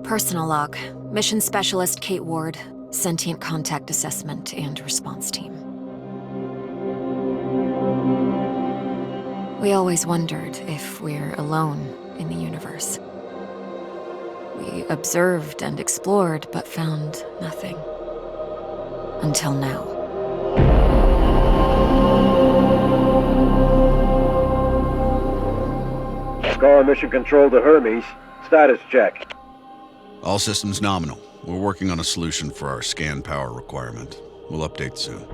Personal log. Mission Specialist Kate Ward. Sentient Contact Assessment and Response Team. We always wondered if we're alone in the universe. We observed and explored, but found nothing. Until now. Scar Mission Control to Hermes. Status check. All systems nominal. We're working on a solution for our scan power requirement. We'll update soon.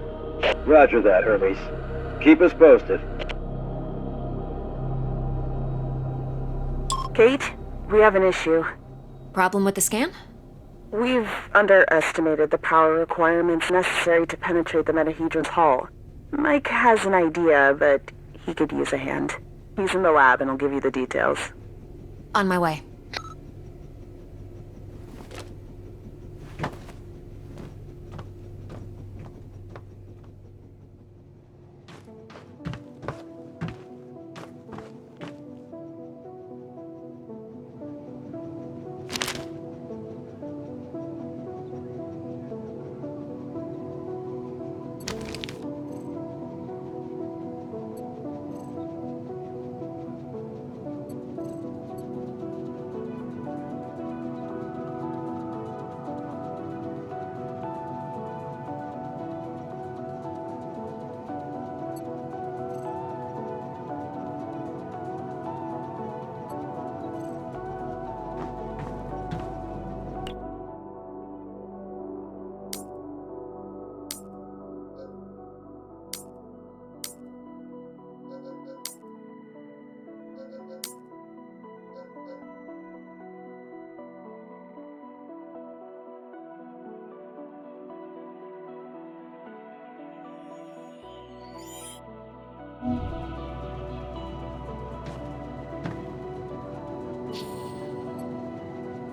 Roger that, Hermes. Keep us posted. Kate, we have an issue. Problem with the scan? We've underestimated the power requirements necessary to penetrate the Metahedron's hull. Mike has an idea, but he could use a hand. He's in the lab and I'll give you the details. On my way.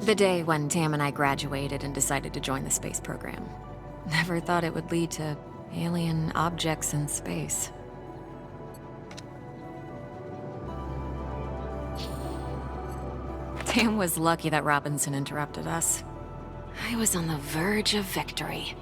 The day when Tam and I graduated and decided to join the space program. Never thought it would lead to alien objects in space. Tam was lucky that Robinson interrupted us. I was on the verge of victory.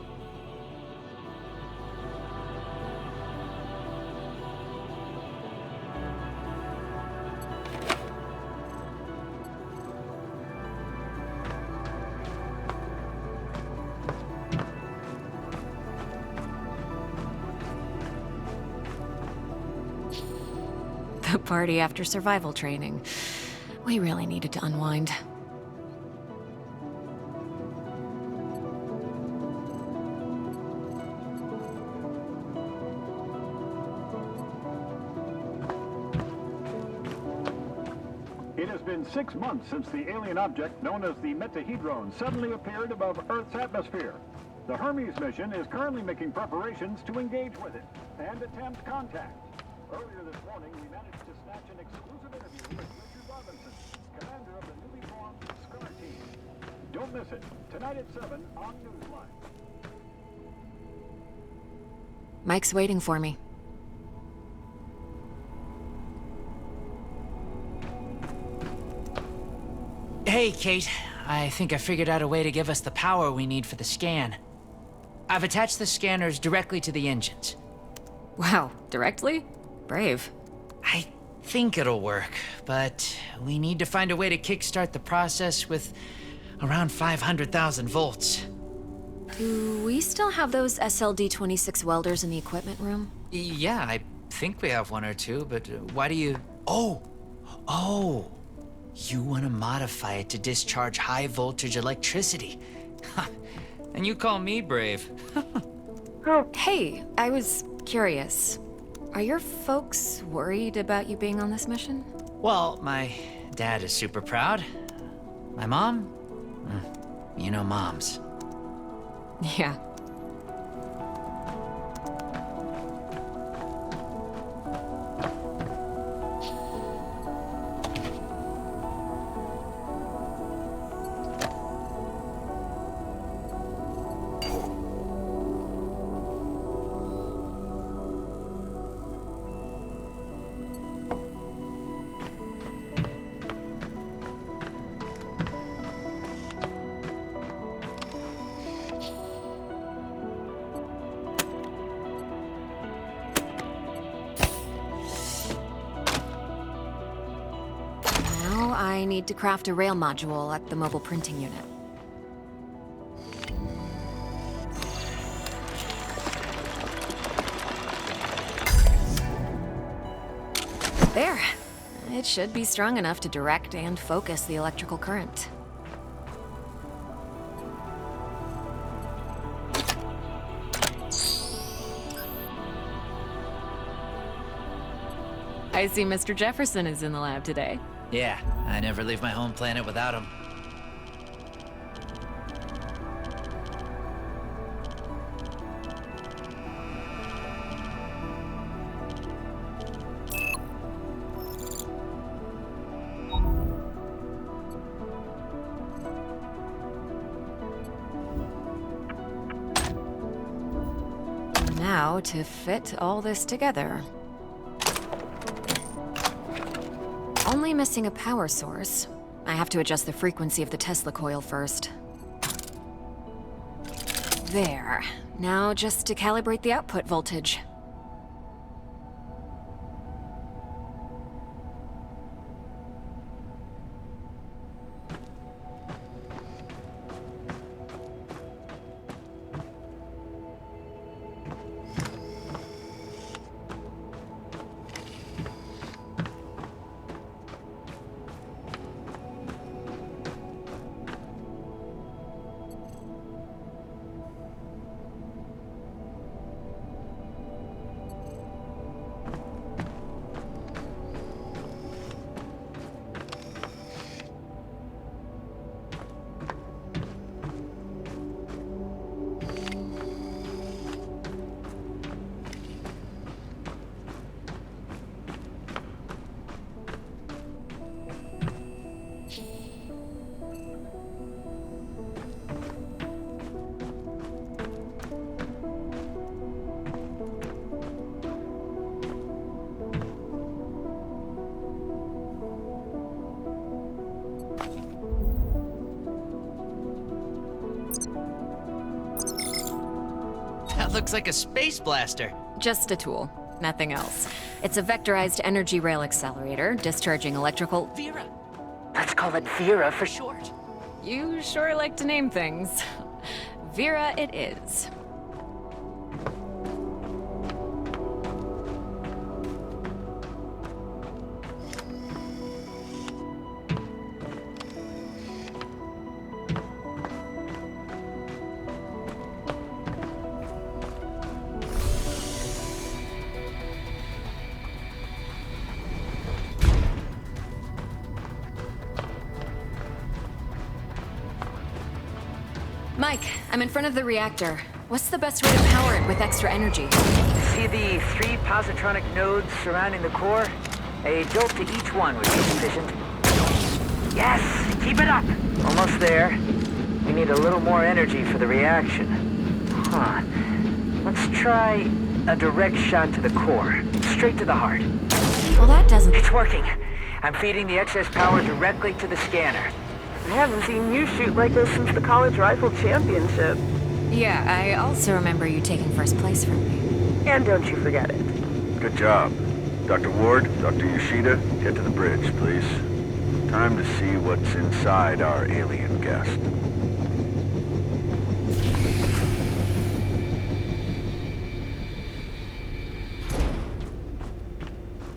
The party after survival training. We really needed to unwind. It has been 6 months since the alien object known as the Metahedron suddenly appeared above Earth's atmosphere. The Hermes mission is currently making preparations to engage with it and attempt contact. Earlier this morning, we managed to snatch an exclusive interview with Richard Robinson, commander of the newly formed SCAR team. Don't miss it. Tonight at 7 on Newsline. Mike's waiting for me. Hey, Kate. I think I figured out a way to give us the power we need for the scan. I've attached the scanners directly to the engines. Wow, directly? Brave. I think it'll work, but we need to find a way to kickstart the process with around 500,000 volts. Do we still have those SLD-26 welders in the equipment room? Yeah, I think we have one or two, but why do you... Oh! You want to modify it to discharge high-voltage electricity. And you call me brave. Oh, hey, I was curious. Are your folks worried about you being on this mission? Well, my dad is super proud. My mom? You know moms. Yeah. I need to craft a rail module at the mobile printing unit. There. It should be strong enough to direct and focus the electrical current. I see Mr. Jefferson is in the lab today. Yeah, I never leave my home planet without him. Now to fit all this together. Only missing a power source. I have to adjust the frequency of the Tesla coil first. There. Now just to calibrate the output voltage. That looks like a space blaster. Just a tool, nothing else. It's a vectorized energy rail accelerator, discharging electrical... Vera. Let's call it Vera for short. You sure like to name things. Vera it is. Mike, I'm in front of the reactor. What's the best way to power it with extra energy? See the 3 positronic nodes surrounding the core? A jolt to each one would be sufficient. Yes! Keep it up! Almost there. We need a little more energy for the reaction. Huh. Let's try a direct shot to the core. Straight to the heart. Well, that doesn't... It's working. I'm feeding the excess power directly to the scanner. I haven't seen you shoot like this since the college rifle championship. Yeah, I also remember you taking first place from me. And don't you forget it. Good job. Dr. Ward, Dr. Yoshida, get to the bridge, please. Time to see what's inside our alien guest.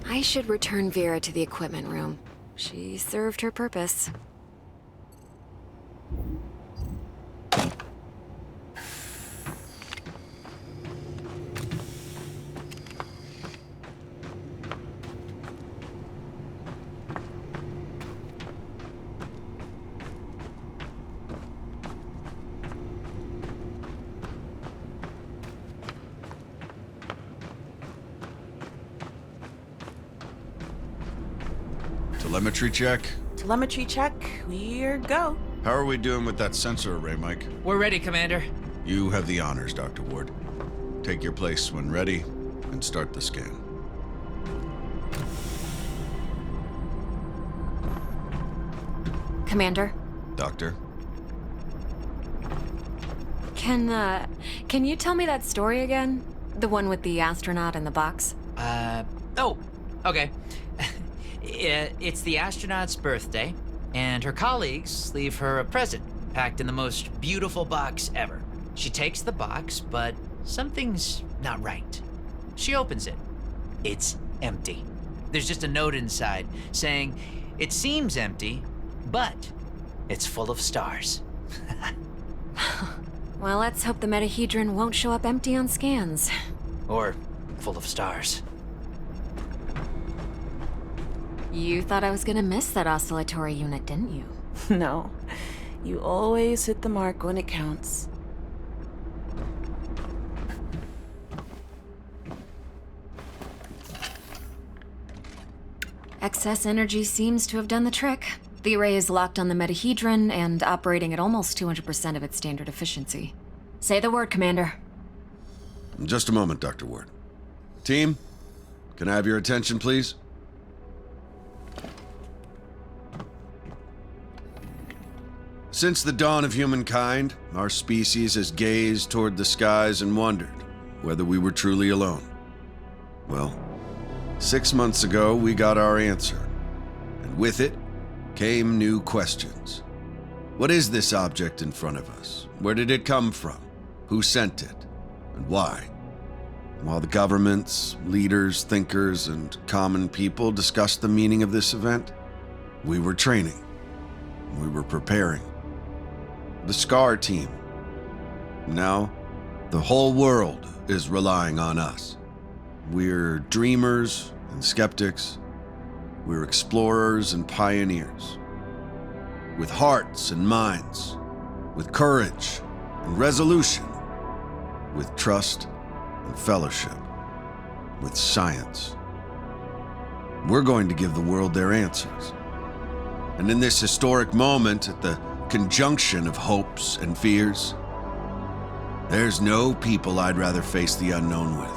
I should return Vera to the equipment room. She served her purpose. Telemetry check? Telemetry check. We're go. How are we doing with that sensor array, Mike? We're ready, Commander. You have the honors, Dr. Ward. Take your place when ready, and start the scan. Commander? Doctor? Can you tell me that story again? The one with the astronaut in the box? Oh, okay. It's the astronaut's birthday. and her colleagues leave her a present packed in the most beautiful box ever. She takes the box, but something's not right. She opens it. It's empty. There's just a note inside saying, "It seems empty, but it's full of stars." Well, let's hope the metahedron won't show up empty on scans. Or full of stars. You thought I was gonna miss that oscillatory unit, didn't you? No. You always hit the mark when it counts. Excess energy seems to have done the trick. The array is locked on the metahedron and operating at almost 200% of its standard efficiency. Say the word, Commander. Just a moment, Dr. Ward. Team, can I have your attention, please? Since the dawn of humankind, our species has gazed toward the skies and wondered whether we were truly alone. Well, 6 months ago, we got our answer. And with it came new questions. What is this object in front of us? Where did it come from? Who sent it? And why? While the governments, leaders, thinkers, and common people discussed the meaning of this event, we were training. We were preparing. The SCAR team. Now, the whole world is relying on us. We're dreamers and skeptics. We're explorers and pioneers. With hearts and minds. With courage and resolution. With trust and fellowship. With science. We're going to give the world their answers. And in this historic moment, at the conjunction of hopes and fears, there's no people I'd rather face the unknown with.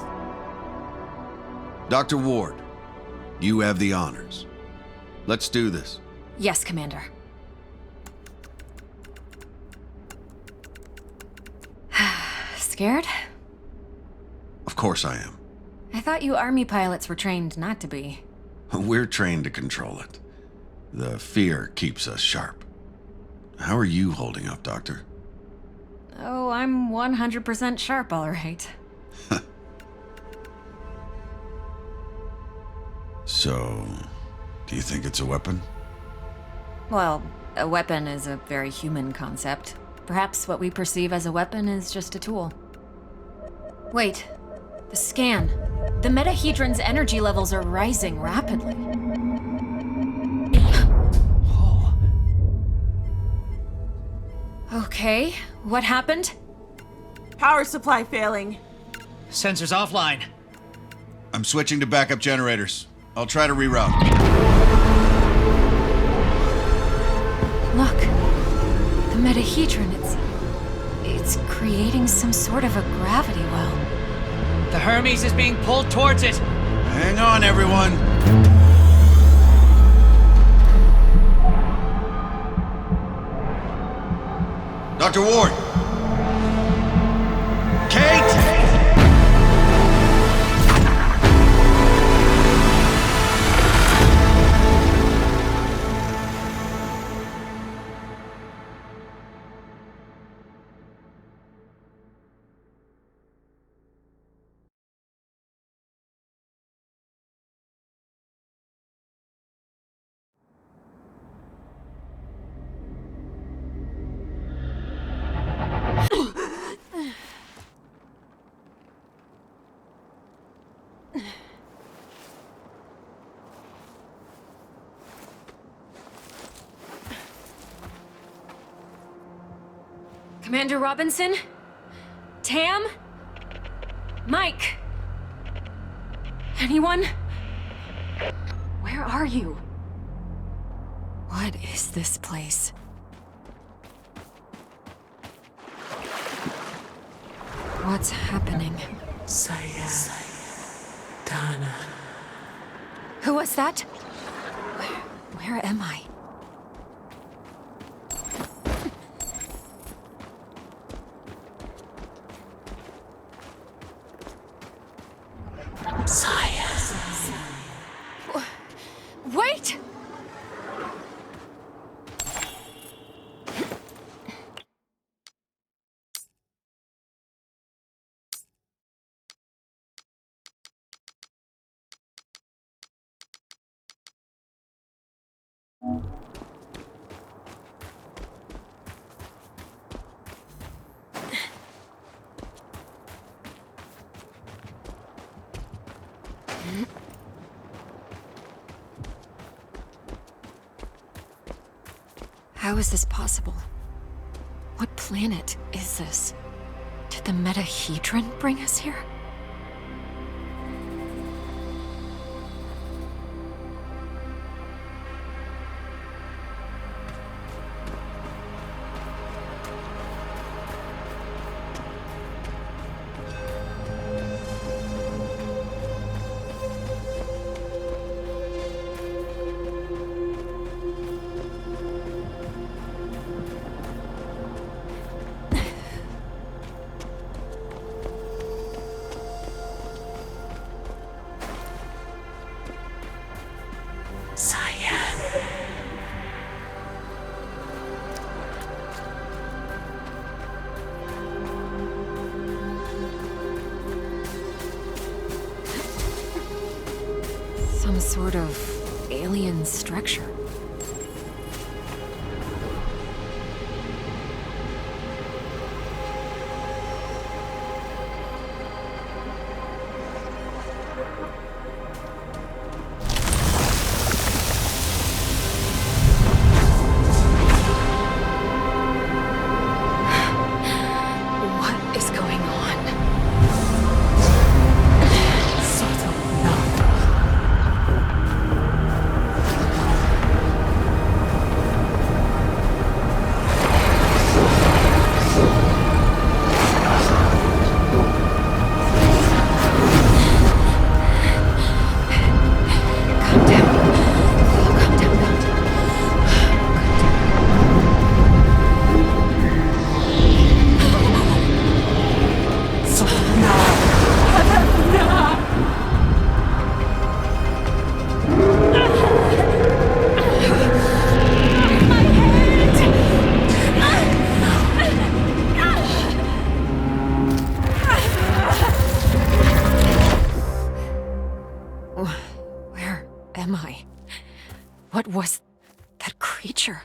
Dr. Ward, you have the honors. Let's do this. Yes, Commander. Scared? Of course I am. I thought you Army pilots were trained not to be. We're trained to control it. The fear keeps us sharp. How are you holding up, Doctor? Oh, I'm 100% sharp, all right. So, do you think it's a weapon? Well, a weapon is a very human concept. Perhaps what we perceive as a weapon is just a tool. Wait, the scan. The metahedron's energy levels are rising rapidly. Okay, what happened? Power supply failing. Sensors offline. I'm switching to backup generators. I'll try to reroute. Look, the metahedron, it's creating some sort of a gravity well. The Hermes is being pulled towards it. Hang on, everyone. Dr. Ward! Kate! Commander Robinson? Tam? Mike? Anyone? Where are you? What is this place? What's happening? Dana. Who was that? Where am I? Wait! How is this possible? What planet is this? Did the Metahedron bring us here? Some sort of alien structure. What is going on? Where am I? What was that creature?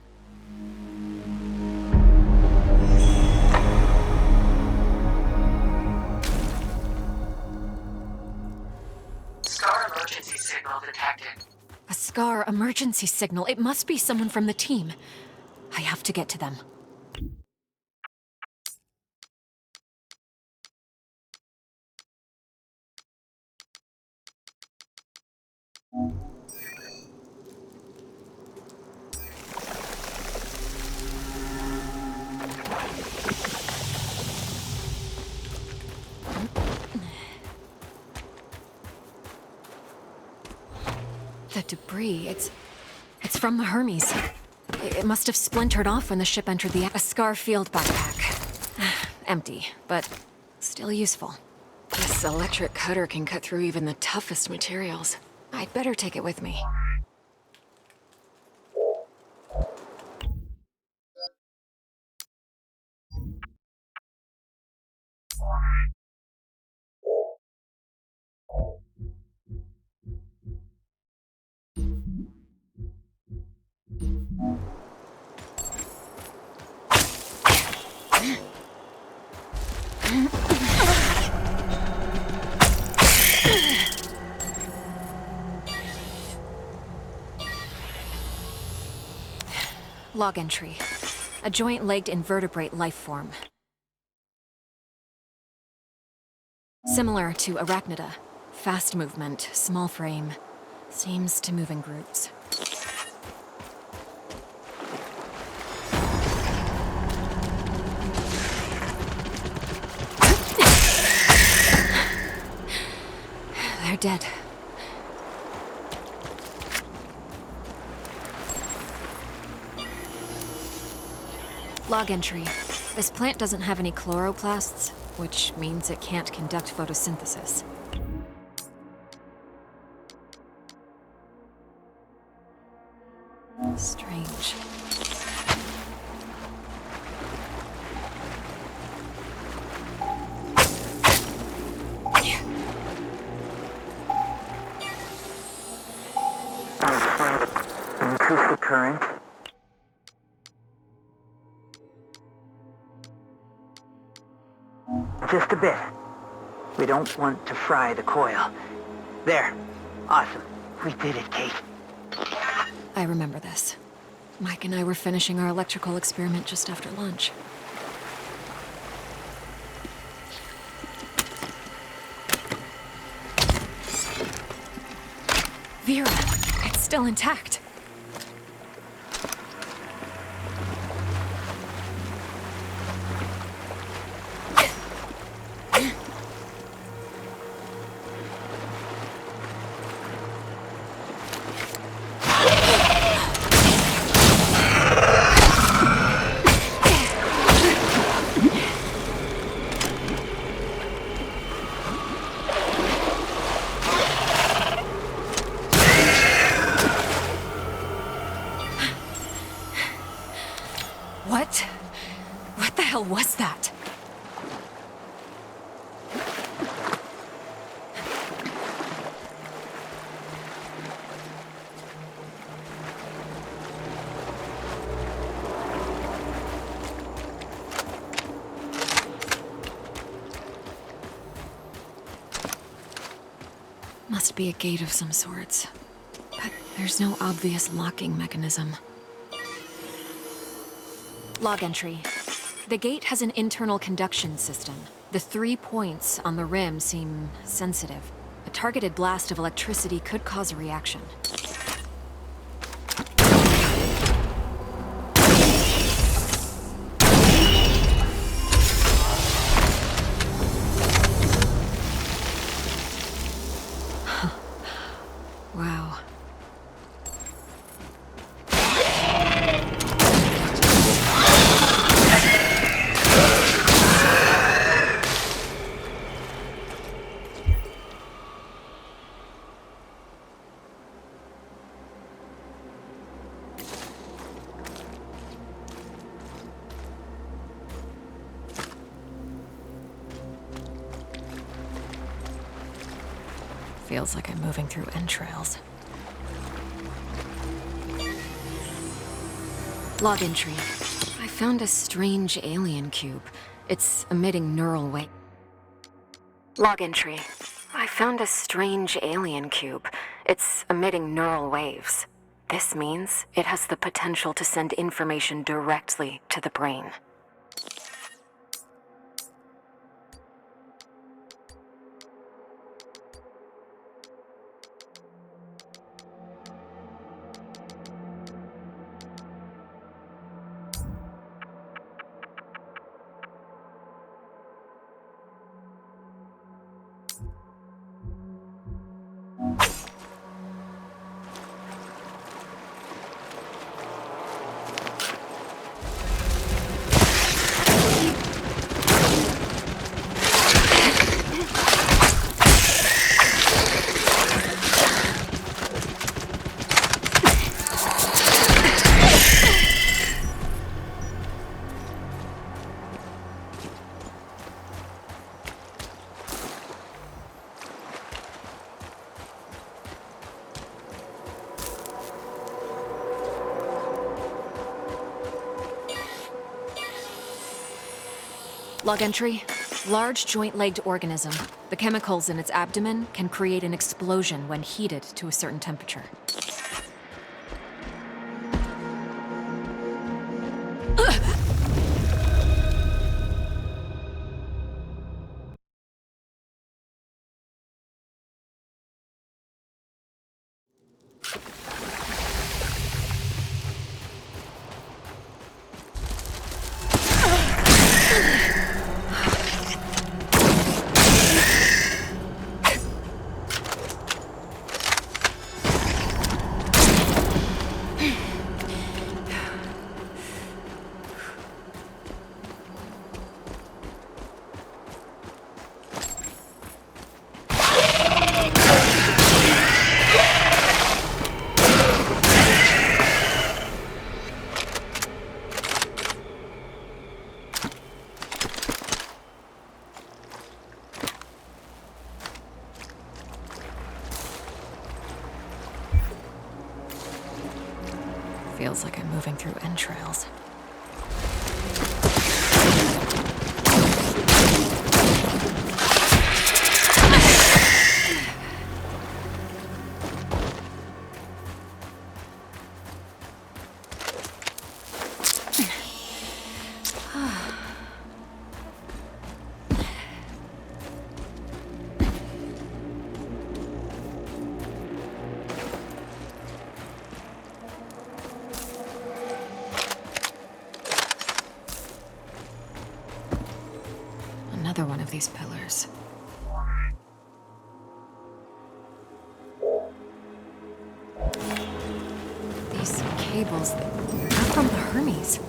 Scar emergency signal detected. A Scar emergency signal. It must be someone from the team. I have to get to them. The debris, it's from the Hermes. It must have splintered off when the ship entered a Scar field backpack. Empty, but still useful. This electric cutter can cut through even the toughest materials. I'd better take it with me. Log entry. A joint-legged invertebrate life form. Similar to Arachnida. Fast movement, small frame. Seems to move in groups. They're dead. Log entry. This plant doesn't have any chloroplasts, which means it can't conduct photosynthesis. Strange. Increase the current. Just a bit. We don't want to fry the coil. There. Awesome. We did it, Kate. I remember this. Mike and I were finishing our electrical experiment just after lunch. Vera, it's still intact. What the hell was that? Must be a gate of some sorts. But there's no obvious locking mechanism. Log entry. The gate has an internal conduction system. The 3 points on the rim seem sensitive. A targeted blast of electricity could cause a reaction. Wow. Feels like I'm moving through entrails. Log entry. I found a strange alien cube. It's emitting neural wave. Log entry. I found a strange alien cube. It's emitting neural waves. This means it has the potential to send information directly to the brain. Log entry. Large joint-legged organism. The chemicals in its abdomen can create an explosion when heated to a certain temperature. Feels like I'm moving through entrails. These cables, they're from the Hermes.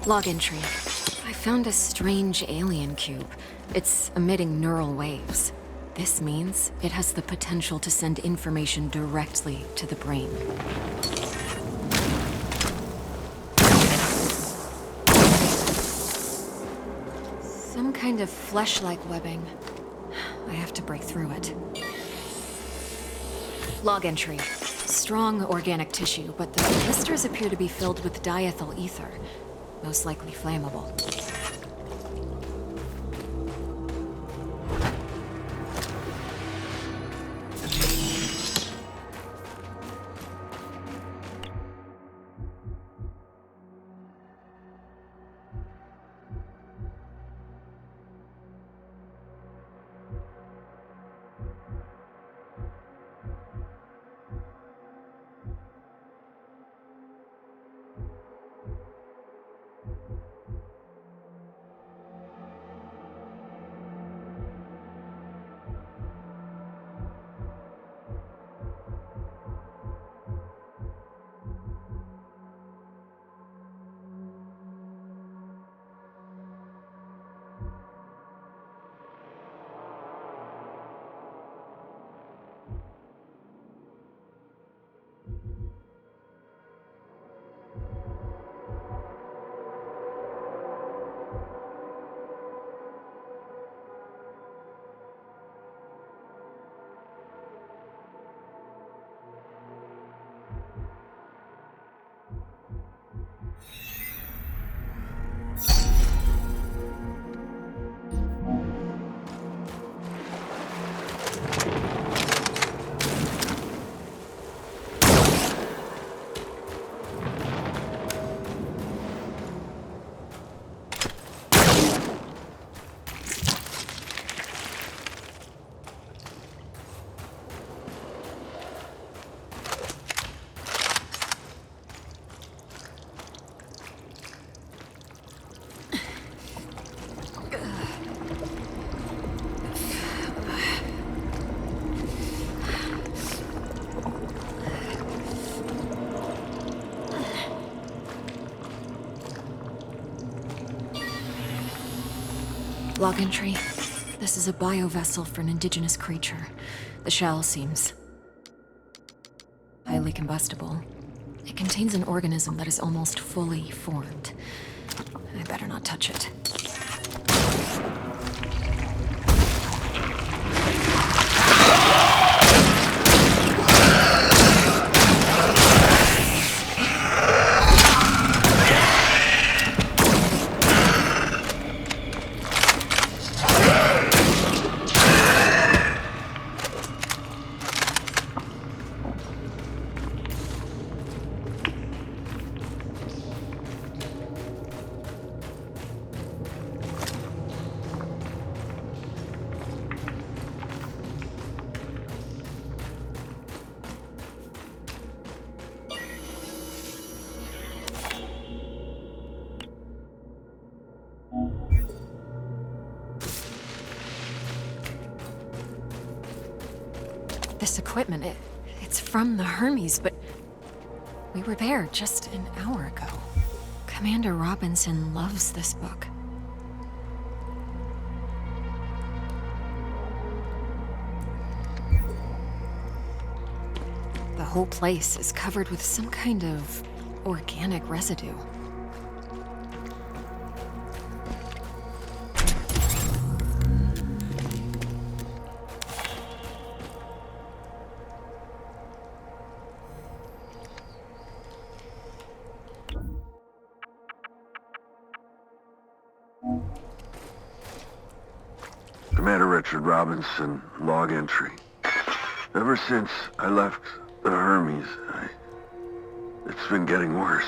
Log entry. I found a strange alien cube. It's emitting neural waves. This means it has the potential to send information directly to the brain. Some kind of flesh-like webbing. I have to break through it. Log entry. Strong organic tissue, but the blisters appear to be filled with diethyl ether. Most likely flammable. Log entry. This is a biovessel for an indigenous creature. The shell seems highly combustible. It contains an organism that is almost fully formed. I better not touch it. This equipment, it's from the Hermes, but we were there just an hour ago. Commander Robinson loves this book. whole place is covered with some kind of organic residue. Commander Richard Robinson, log entry. Ever since I left the Hermes, it's been getting worse.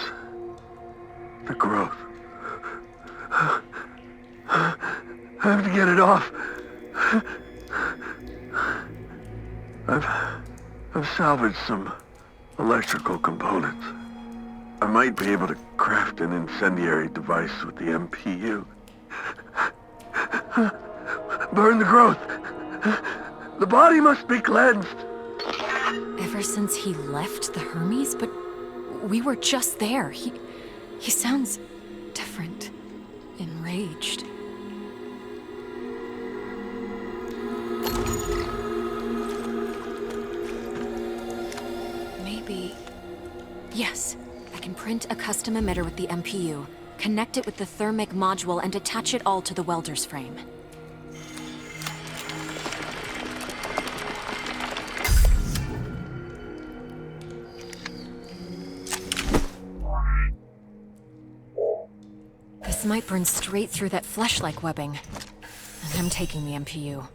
The growth. I have to get it off. I've salvaged some electrical components. I might be able to craft an incendiary device with the MPU. Burn the growth. The body must be cleansed. Ever since he left the Hermes? But we were just there. He sounds different. Enraged. Maybe... Yes. I can print a custom emitter with the MPU, connect it with the thermic module, and attach it all to the welder's frame. This might burn straight through that flesh-like webbing. And I'm taking the MPU.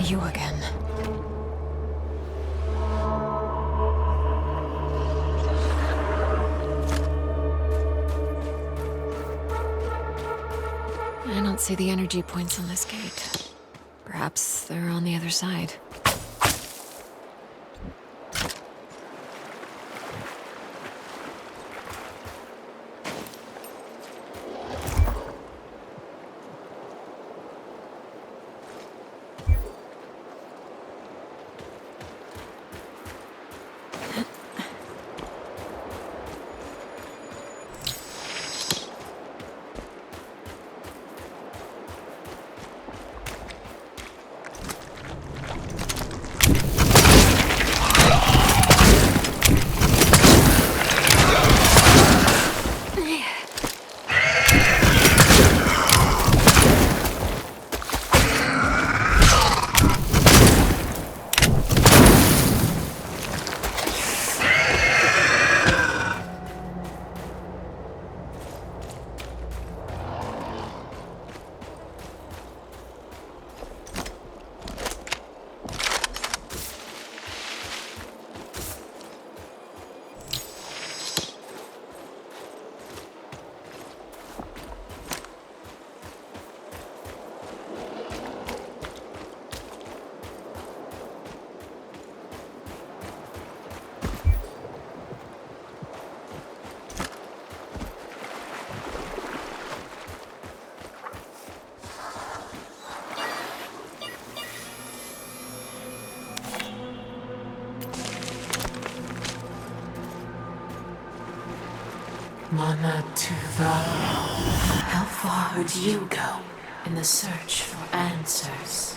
You again. I don't see the energy points on this gate. Perhaps they're on the other side. Mana Tuva. How far would you go in the search for answers?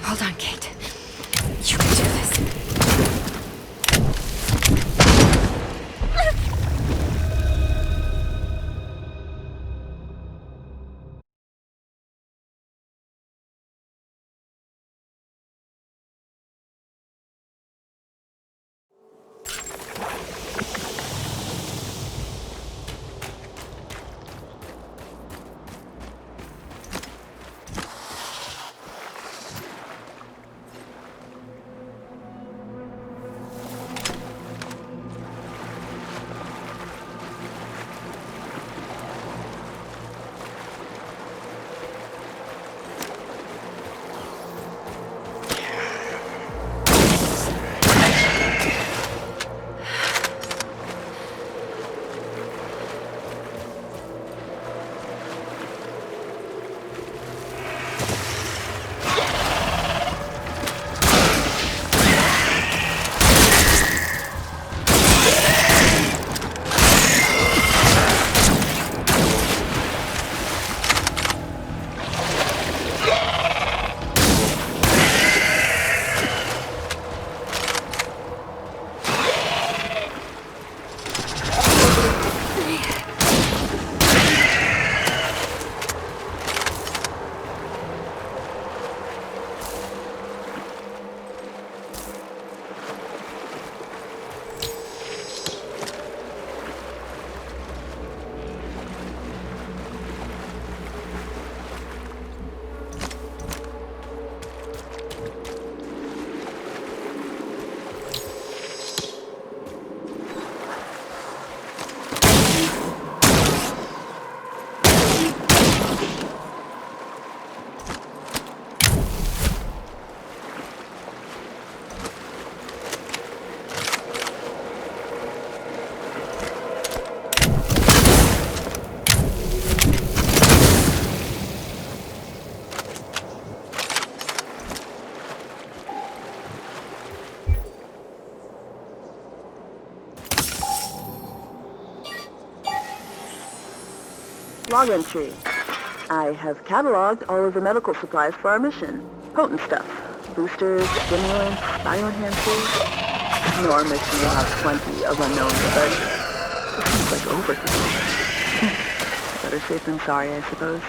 Hold on, Kate. You can do this. Log entry. I have cataloged all of the medical supplies for our mission. Potent stuff. Boosters, stimulants, bioenhancers. I know our mission will have plenty of unknowns, but it seems like overkill. Better safe than sorry, I suppose.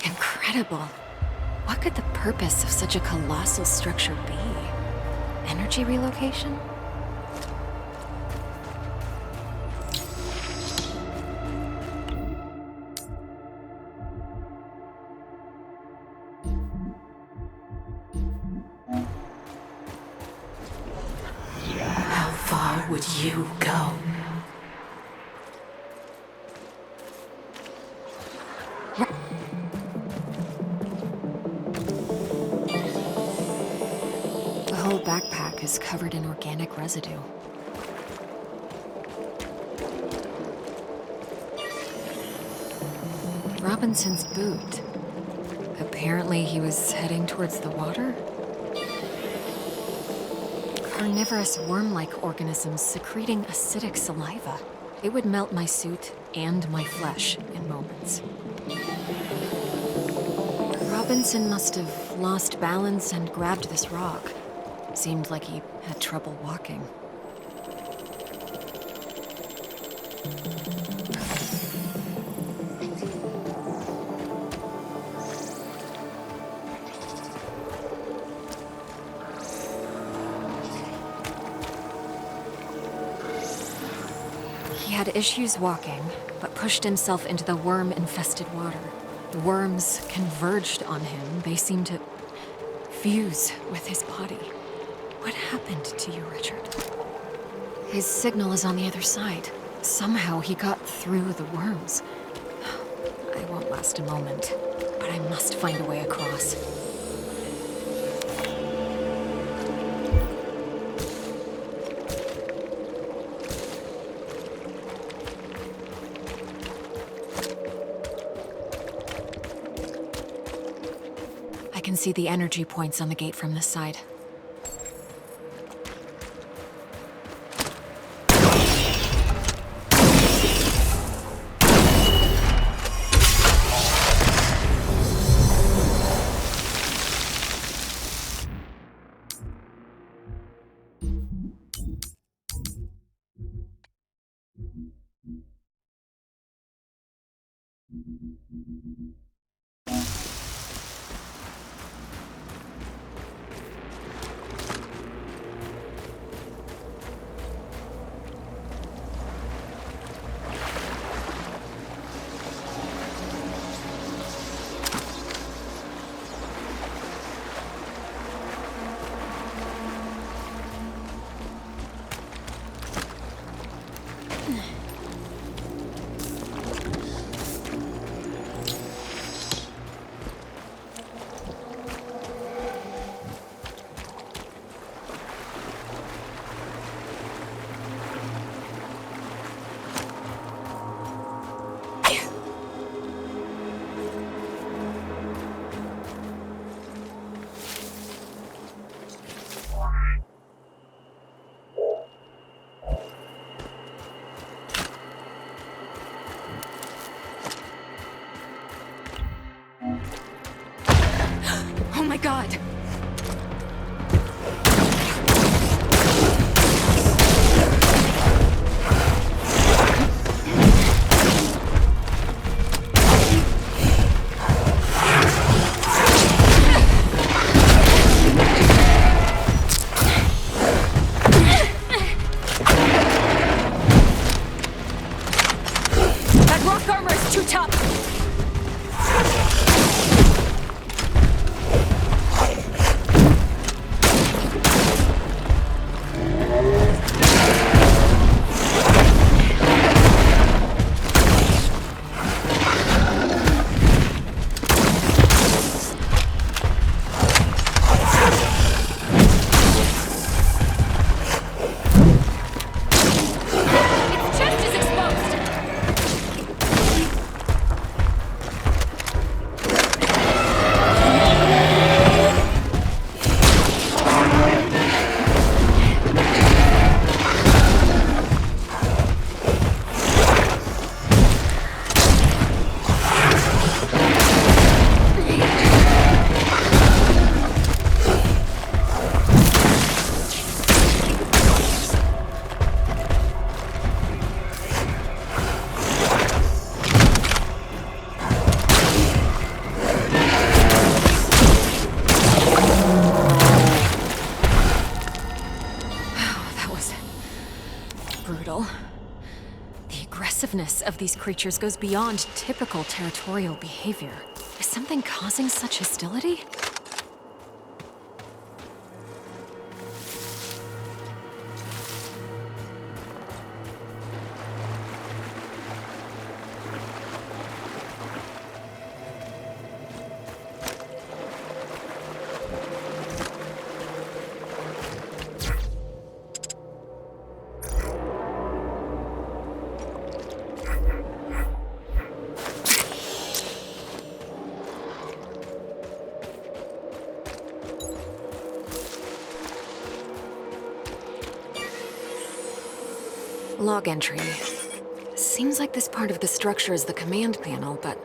Incredible. What could the purpose of such a colossal structure be? Energy relocation? How far would you go? The whole backpack is covered in organic residue. Robinson's boot. Apparently he was heading towards the water? Carnivorous worm-like organisms secreting acidic saliva. It would melt my suit and my flesh in moments. Robinson must have lost balance and grabbed this rock. Seemed like he had trouble walking. He had issues walking, but pushed himself into the worm-infested water. The worms converged on him. They seemed to fuse with his body. What happened to you, Richard? His signal is on the other side. Somehow he got through the worms. I won't last a moment, but I must find a way across. I can see the energy points on the gate from this side. my god! That rock armor is too tough! Its chest is exposed! That was brutal. The aggressiveness of these creatures goes beyond typical territorial behavior. Is something causing such hostility? Log entry. Seems like this part of the structure is the command panel, but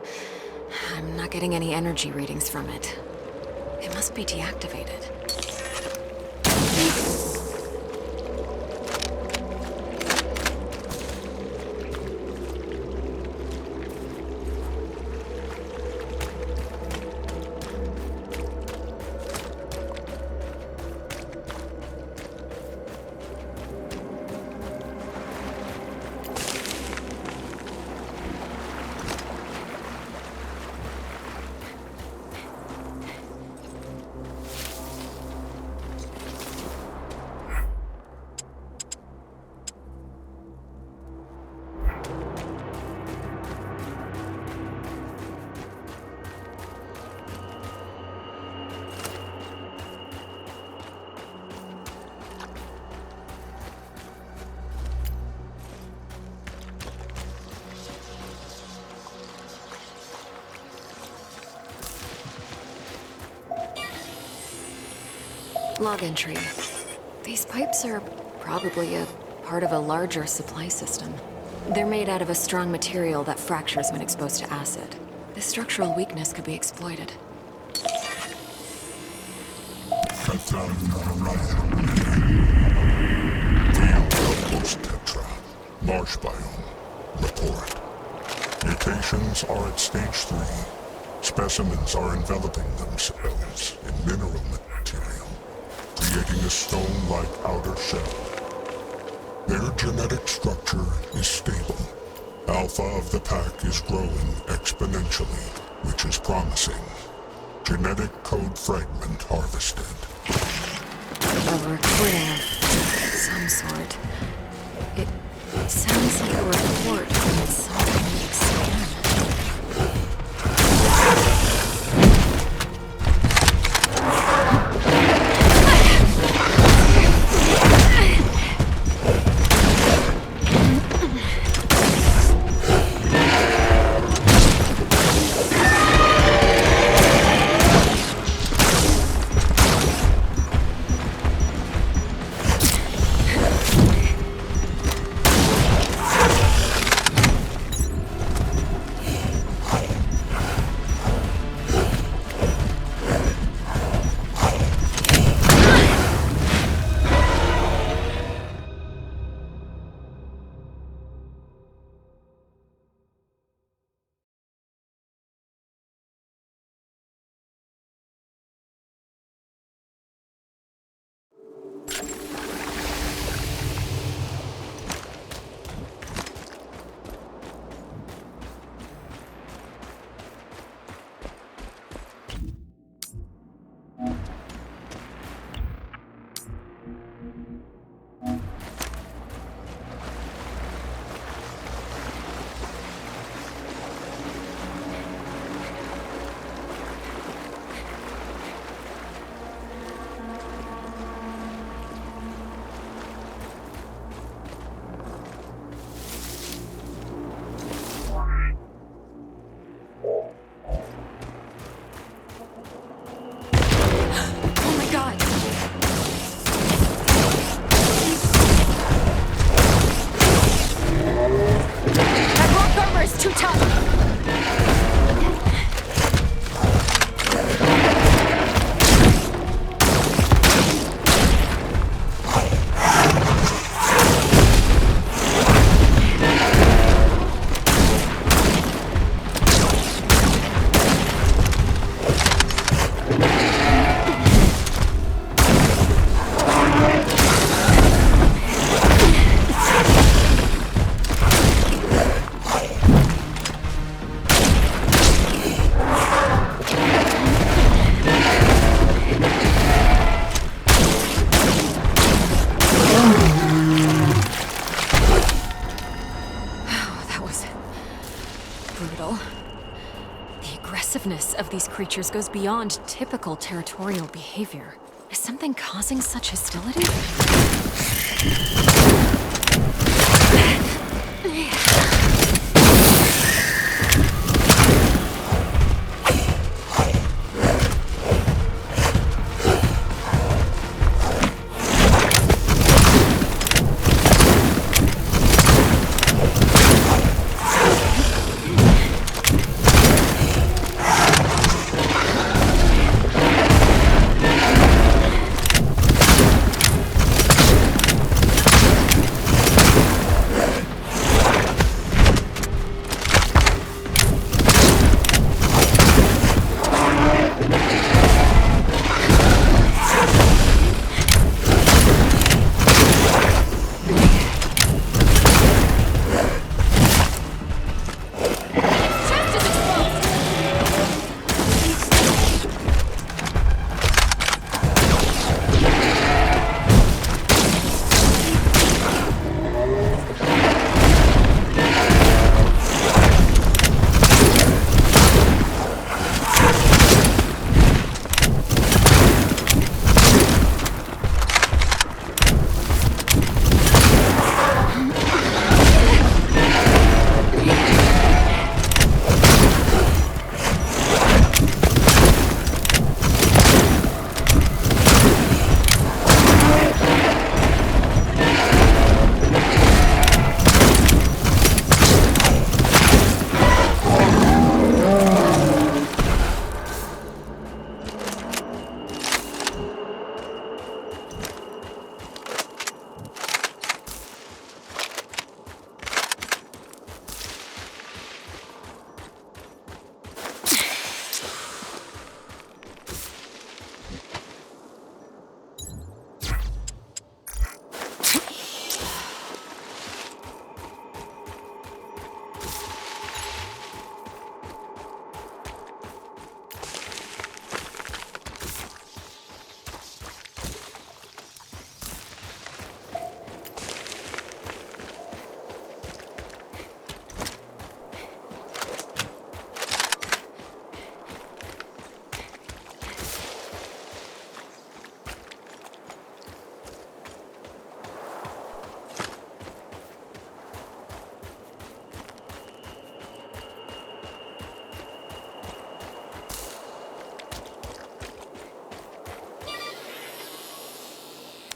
I'm not getting any energy readings from it. It must be deactivated. Log entry. These pipes are probably a part of a larger supply system. They're made out of a strong material that fractures when exposed to acid. This structural weakness could be exploited. Tetra. Marsh biome. Report. Mutations are at stage 3. Specimens are enveloping themselves in mineral material, creating a stone-like outer shell. Their genetic structure is stable. Alpha of the pack is growing exponentially, which is promising. Genetic code fragment harvested. A recording of some sort. It sounds like a report from some kind of experiment. Oh my god! That rock armor is too tough! Brutal. The aggressiveness of these creatures goes beyond typical territorial behavior. Is something causing such hostility?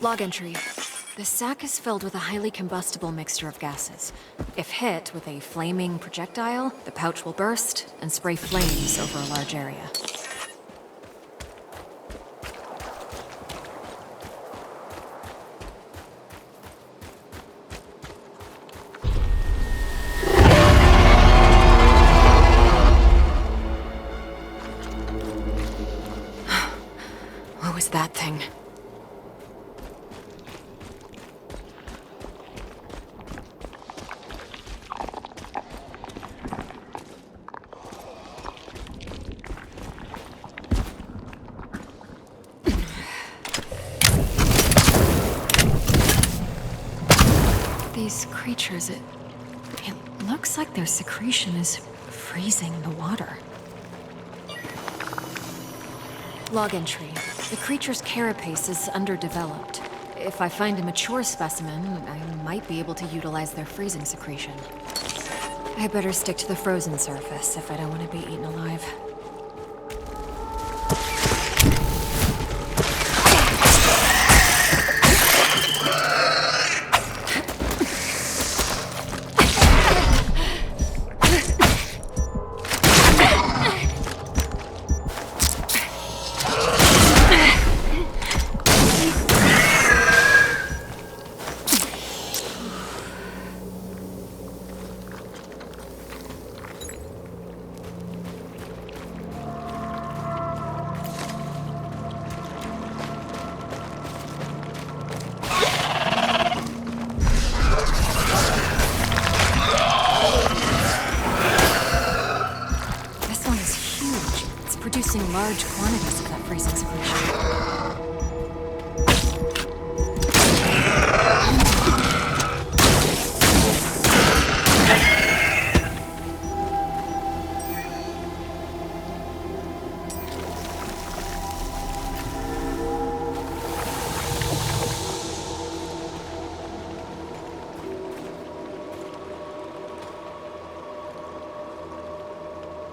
Log entry. The sack is filled with a highly combustible mixture of gases. If hit with a flaming projectile, the pouch will burst and spray flames over a large area. What was that thing? These creatures, it looks like their secretion is freezing the water. Log entry. The creature's carapace is underdeveloped. If I find a mature specimen, I might be able to utilize their freezing secretion. I better stick to the frozen surface if I don't want to be eaten alive. This one is huge. It's producing large quantities of that freezing solution.